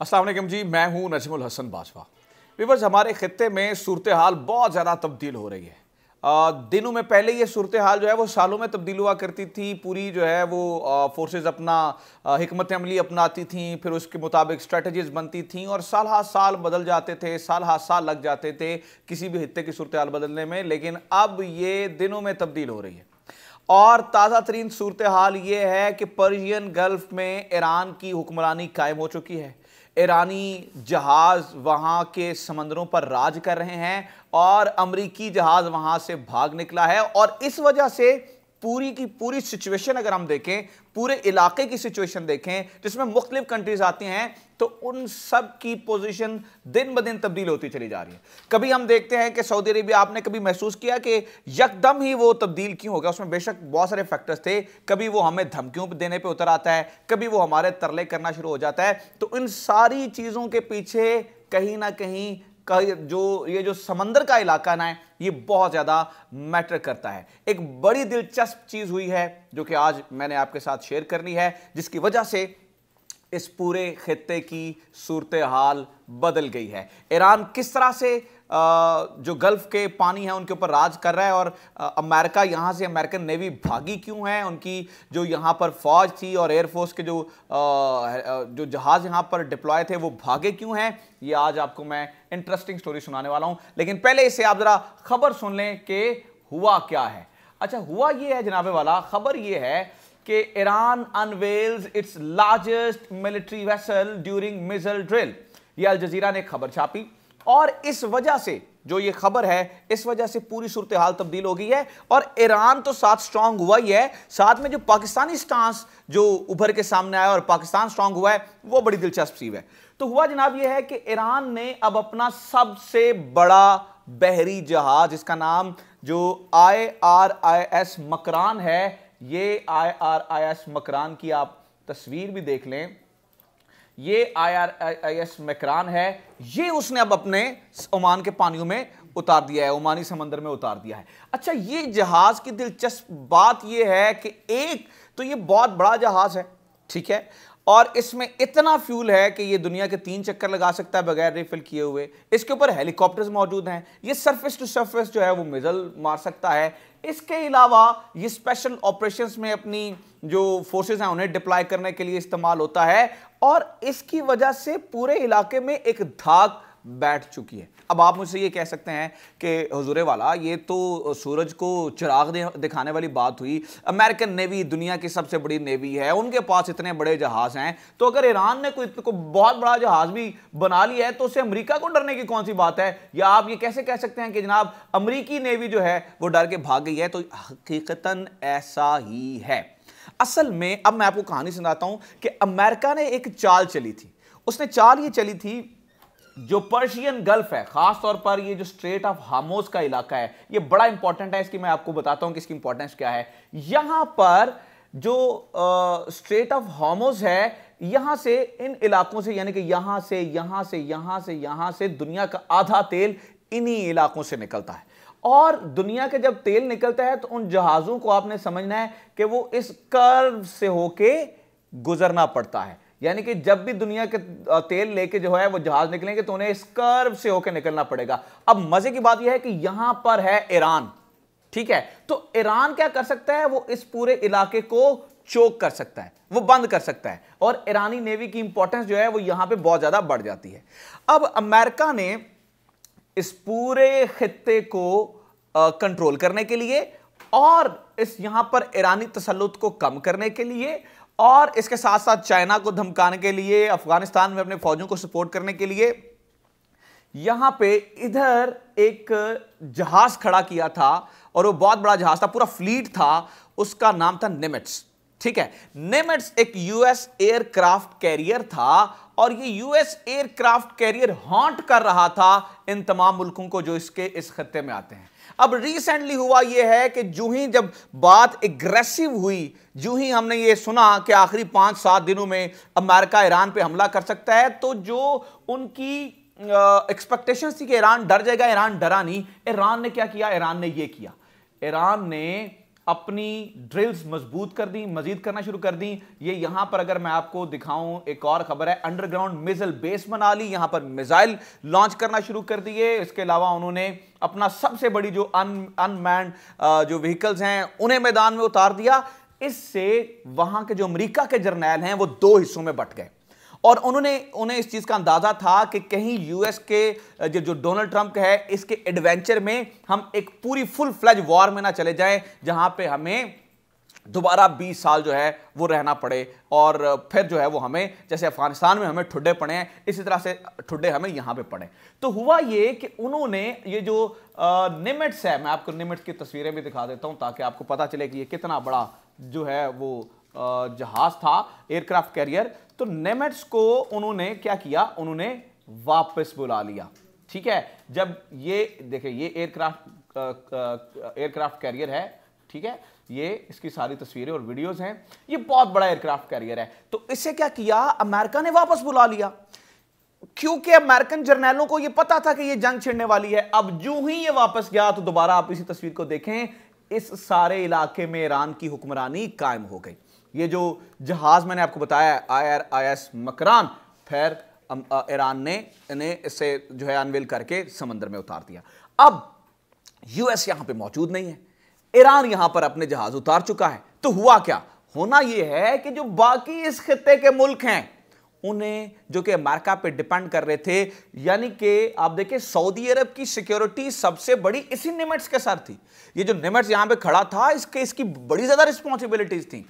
अस्सलाम वालेकुम जी, मैं हूं नजमुल हसन बाजवा। व्यूअर्स, हमारे खित्ते में सूरत हाल बहुत ज़्यादा तब्दील हो रही है। दिनों में पहले ये सूरत हाल जो है वो सालों में तब्दील हुआ करती थी। पूरी जो है वो फोर्सेस अपना हिकमत अमली अपनाती थी, फिर उसके मुताबिक स्ट्रेटजीज बनती थी और साल हा साल बदल जाते थे, साल हा साल लग जाते थे किसी भी हिस्से की सूरत हाल बदलने में। लेकिन अब ये दिनों में तब्दील हो रही है और ताज़ा तरीन सूरत हाल ये है कि पर्शियन गल्फ में ईरान की हुक्मरानी कायम हो चुकी है। ईरानी जहाज़ वहाँ के समंदरों पर राज कर रहे हैं और अमरीकी जहाज़ वहाँ से भाग निकला है। और इस वजह से पूरी की पूरी सिचुएशन अगर हम देखें, पूरे इलाके की सिचुएशन देखें जिसमें मुख्तलिफ कंट्रीज आती हैं, तो उन सब की पोजीशन दिन ब दिन तब्दील होती चली जा रही है। कभी हम देखते हैं कि सऊदी अरेबिया, आपने कभी महसूस किया कि यकदम ही वो तब्दील क्यों हो गया? उसमें बेशक बहुत सारे फैक्टर्स थे। कभी वो हमें धमकियों देने पे उतर आता है, कभी वो हमारे तरले करना शुरू हो जाता है। तो इन सारी चीज़ों के पीछे कहीं ना कहीं जो समंदर का इलाका ना है, ये बहुत ज़्यादा मैटर करता है। एक बड़ी दिलचस्प चीज़ हुई है जो कि आज मैंने आपके साथ शेयर करनी है, जिसकी वजह से इस पूरे खित्ते की सूरत हाल बदल गई है। ईरान किस तरह से जो गल्फ के पानी है उनके ऊपर राज कर रहा है और अमेरिका, यहाँ से अमेरिकन नेवी भागी क्यों है, उनकी जो यहाँ पर फौज थी और एयरफोर्स के जो जहाज़ यहाँ पर डिप्लॉय थे वो भागे क्यों हैं, ये आज आपको मैं इंटरेस्टिंग स्टोरी सुनाने वाला हूँ। लेकिन पहले इससे आप ज़रा खबर सुन लें कि हुआ क्या है। अच्छा, हुआ ये है जनाबे वाला, खबर ये है कि Iran unveils its largest military vessel during missile drill. ये अल जजीरा ने खबर छापी और इस वजह से जो ये खबर है, इस वजह से पूरी सूरत हाल तब्दील हो गई है। और ईरान तो साथ स्ट्रांग हुआ ही है, साथ में जो पाकिस्तानी स्टांस जो उभर के सामने आया और पाकिस्तान स्ट्रांग हुआ है, वो बड़ी दिलचस्प चीज है। तो हुआ जनाब ये है कि ईरान ने अब अपना सबसे बड़ा बहरी जहाज, जिसका नाम जो IRIS मकरान है, ये IRIS मकरान की आप तस्वीर भी देख लें, ये IRIS मकरान है, ये उसने अब अपने ओमान के पानियों में उतार दिया है, ओमानी समंदर में उतार दिया है। अच्छा, ये जहाज की दिलचस्प बात ये है कि एक तो ये बहुत बड़ा जहाज है, ठीक है, और इसमें इतना फ्यूल है कि ये दुनिया के 3 चक्कर लगा सकता है बगैर रिफिल किए हुए। इसके ऊपर हेलीकॉप्टर्स मौजूद हैं, ये सरफेस टू सरफेस जो है वो मिसाइल मार सकता है। इसके अलावा ये स्पेशल ऑपरेशंस में अपनी जो फोर्सेस हैं उन्हें डिप्लॉय करने के लिए इस्तेमाल होता है और इसकी वजह से पूरे इलाके में एक धाक बैठ चुकी है। अब आप मुझसे ये कह सकते हैं कि हुजूरे वाला, ये तो सूरज को चिराग दिखाने वाली बात हुई। अमेरिकन नेवी दुनिया की सबसे बड़ी नेवी है, उनके पास इतने बड़े जहाज हैं, तो अगर ईरान ने कोई बहुत बड़ा जहाज भी बना लिया है तो उससे अमेरिका को डरने की कौन सी बात है? या आप ये कैसे कह सकते हैं कि जनाब अमेरिकी नेवी जो है वो डर के भाग गई है? तो हकीकतन ऐसा ही है। असल में अब मैं आपको कहानी सुनाता हूं कि अमेरिका ने एक चाल चली थी। उसने चाल ये चली थी, जो पर्शियन गल्फ है, खास तौर पर ये जो स्ट्रेट ऑफ हार्मोज का इलाका है, ये बड़ा इंपॉर्टेंट है। इसकी मैं आपको बताता हूं कि इसकी इंपॉर्टेंस क्या है। यहां पर जो स्ट्रेट ऑफ हार्मोज है, यहां से इन इलाकों से, यानी कि यहां से दुनिया का आधा तेल इन्हीं इलाकों से निकलता है। और दुनिया के जब तेल निकलता है तो उन जहाजों को आपने समझना है कि वो इस कर्व से होके गुजरना पड़ता है। यानी कि जब भी दुनिया के तेल लेके जो है वो जहाज निकलेंगे तो उन्हें इस कर्व से होकर निकलना पड़ेगा। अब मजे की बात यह है कि यहां पर है ईरान, ठीक है, तो ईरान क्या कर सकता है? वो इस पूरे इलाके को चोक कर सकता है, वो बंद कर सकता है और ईरानी नेवी की इंपॉर्टेंस जो है वो यहां पे बहुत ज्यादा बढ़ जाती है। अब अमेरिका ने इस पूरे खित्ते को कंट्रोल करने के लिए और इस यहां पर ईरानी तसल्लुत को कम करने के लिए और इसके साथ साथ चाइना को धमकाने के लिए, अफगानिस्तान में अपने फौजों को सपोर्ट करने के लिए यहां पे इधर एक जहाज खड़ा किया था और वो बहुत बड़ा जहाज था, पूरा फ्लीट था, उसका नाम था निमिट्स, ठीक है। निमिट्स एक यूएस एयरक्राफ्ट कैरियर था और ये यूएस एयरक्राफ्ट कैरियर हॉन्ट कर रहा था इन तमाम मुल्कों को जो इसके इस खत्ते में आते हैं। अब रिसेंटली हुआ यह है कि जो ही जब बात एग्रेसिव हुई, जो ही हमने ये सुना कि आखिरी 5-7 दिनों में अमेरिका ईरान पे हमला कर सकता है, तो जो उनकी एक्सपेक्टेशंस थी कि ईरान डर जाएगा, ईरान डरा नहीं। ईरान ने क्या किया? ईरान ने ये किया, ईरान ने अपनी ड्रिल्स मजबूत कर दी, मजीद करना शुरू कर दी। ये यहां पर अगर मैं आपको दिखाऊं, एक और खबर है, अंडरग्राउंड मिसाइल बेस बना ली, यहां पर मिसाइल लॉन्च करना शुरू कर दिए। इसके अलावा उन्होंने अपना सबसे बड़ी जो अनमैन्ड जो व्हीकल्स हैं उन्हें मैदान में उतार दिया। इससे वहां के जो अमेरिका के जर्नैल हैं वो दो हिस्सों में बंट गए और उन्हें इस चीज का अंदाजा था कि कहीं यूएस के जो डोनाल्ड ट्रंप है इसके एडवेंचर में हम एक पूरी फुल फ्लैज वॉर में ना चले जाएं, जहां पे हमें दोबारा 20 साल जो है वो रहना पड़े और फिर जो है वो हमें, जैसे अफगानिस्तान में हमें ठुड्डे पड़े हैं, इसी तरह से ठुड्डे हमें यहां पे पड़े। तो हुआ ये कि उन्होंने ये जो निमिट्स है, मैं आपको निमिट्स की तस्वीरें भी दिखा देता हूं ताकि आपको पता चले कि ये कितना बड़ा जो है वो जहाज था, एयरक्राफ्ट कैरियर। तो निमिट्स को उन्होंने क्या किया, उन्होंने वापस बुला लिया। ठीक है, जब ये देखिए ये एयरक्राफ्ट कैरियर है, ठीक है, ये इसकी सारी तस्वीरें और वीडियोस हैं, ये बहुत बड़ा एयरक्राफ्ट कैरियर है। तो इससे क्या किया, अमेरिका ने वापस बुला लिया क्योंकि अमेरिकन जर्नैलों को ये पता था कि ये जंग छिड़ने वाली है। अब जो ही ये वापस गया तो दोबारा आप इसी तस्वीर को देखें, इस सारे इलाके में ईरान की हुक्मरानी कायम हो गई। ये जो जहाज मैंने आपको बताया IRIS मकरान, फिर ईरान ने इन्हें इससे जो है अनवेल करके समंदर में उतार दिया। अब यूएस यहां पे मौजूद नहीं है, ईरान यहां पर अपने जहाज उतार चुका है। तो हुआ क्या, होना यह है कि जो बाकी इस खित्ते के मुल्क हैं उन्हें, जो कि अमेरिका पे डिपेंड कर रहे थे, यानी कि आप देखिए सऊदी अरब की सिक्योरिटी सबसे बड़ी इसी निमिट्स के साथ थी। ये जो निमिट्स यहां पे खड़ा था इसकी बड़ी ज्यादा रिस्पॉन्सिबिलिटीज थी।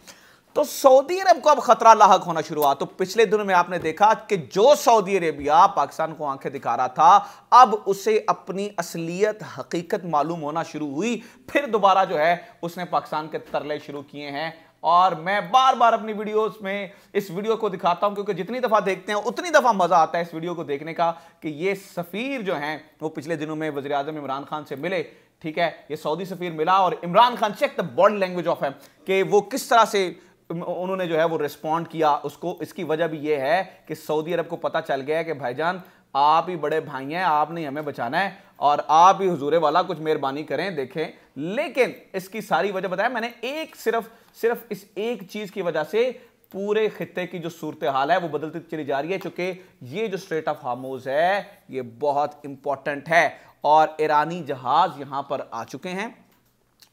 तो सऊदी अरब को अब खतरा लाहक होना शुरू हुआ। तो पिछले दिनों में आपने देखा कि जो सऊदी अरेबिया पाकिस्तान को आंखें दिखा रहा था, अब उसे अपनी असलियत हकीकत मालूम होना शुरू हुई। फिर दोबारा जो है उसने पाकिस्तान के तरले शुरू किए हैं। और मैं बार बार अपनी वीडियोस में इस वीडियो को दिखाता हूं क्योंकि जितनी दफा देखते हैं उतनी दफा मजा आता है इस वीडियो को देखने का, कि ये सफीर जो हैं वो पिछले दिनों में वज़ीर आज़म इमरान खान से मिले। ठीक है, ये सऊदी सफीर मिला और Imran Khan, check the body language of him, कि वो किस तरह से उन्होंने जो है वो रिस्पॉन्ड किया उसको। इसकी वजह भी ये है कि सऊदी अरब को पता चल गया है कि भाईजान आप ही बड़े भाई हैं, आपने हमें बचाना है और आप ही हुजूरे वाला कुछ मेहरबानी करें, देखें। लेकिन इसकी सारी वजह बताया मैंने, सिर्फ इस एक चीज की वजह से पूरे खित्ते की जो सूरत हाल है वो बदलती चली जा रही है, क्योंकि ये जो स्ट्रेट ऑफ हार्मोज है ये बहुत इंपॉर्टेंट है और ईरानी जहाज यहां पर आ चुके हैं,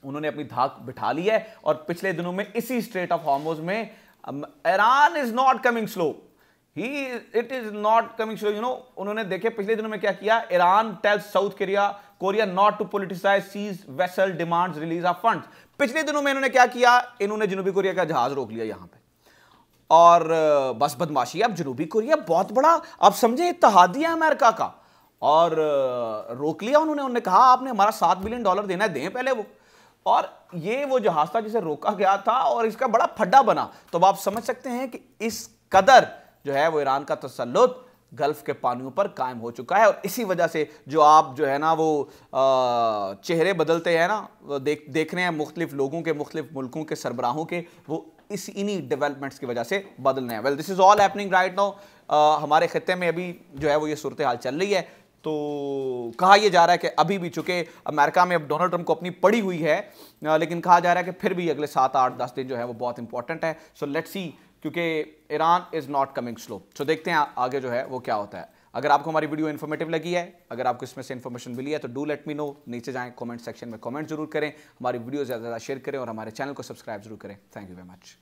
उन्होंने अपनी धाक बिठा ली है। और पिछले दिनों में इसी स्ट्रेट ऑफ हार्मोज में Iran is not coming slow, it is not coming slow, you know. उन्होंने देखे पिछले दिनों में क्या किया, Iran tells South Korea not to politicize seize vessel demands release of funds. पिछले दिनों में इन्होंने क्या किया, इन्होंने जनूबी कोरिया का जहाज रोक लिया यहां पे और बस बदमाशी। अब जनूबी कोरिया बहुत बड़ा, आप समझे, इत्तेहादी है अमेरिका का, और रोक लिया उन्होंने कहा आपने हमारा $7 बिलियन देना है, दें पहले वो। और ये वो जहाज था जिसे रोका गया था और इसका बड़ा फड्डा बना। तो अब आप समझ सकते हैं कि इस कदर जो है वो ईरान का तसल्लुत गल्फ के पानियों पर कायम हो चुका है। और इसी वजह से जो आप जो है ना वो चेहरे बदलते हैं ना, देख रहे हैं मुख्तलिफ लोगों के, मुख्तलिफ मुल्कों के सरबराहों के, वो इन्हीं डेवलपमेंट्स की वजह से बदल रहे हैं। Well, this is all happening right now. हमारे खित्ते में अभी जो है वो ये सूरत हाल चल रही है। तो कहा यह जा रहा है कि अभी भी, चूंकि अमेरिका में अब डोनाल्ड ट्रंप को अपनी पड़ी हुई है, लेकिन कहा जा रहा है कि फिर भी अगले 7, 8, 10 दिन जो है वो बहुत इंपॉर्टेंट है। सो लेट्स सी, क्योंकि Iran is not coming slow. So देखते हैं आगे जो है वो क्या होता है। अगर आपको हमारी वीडियो इन्फॉर्मेटिव लगी है, अगर आपको इसमें से इन्फॉर्मेशन मिली है, तो डू लेट मी नो। नीचे जाएं, कमेंट सेक्शन में कमेंट जरूर करें, हमारी वीडियो ज़्यादा से ज़्यादा शेयर करें और हमारे चैनल को सब्सक्राइब जरूर करें। Thank you very much.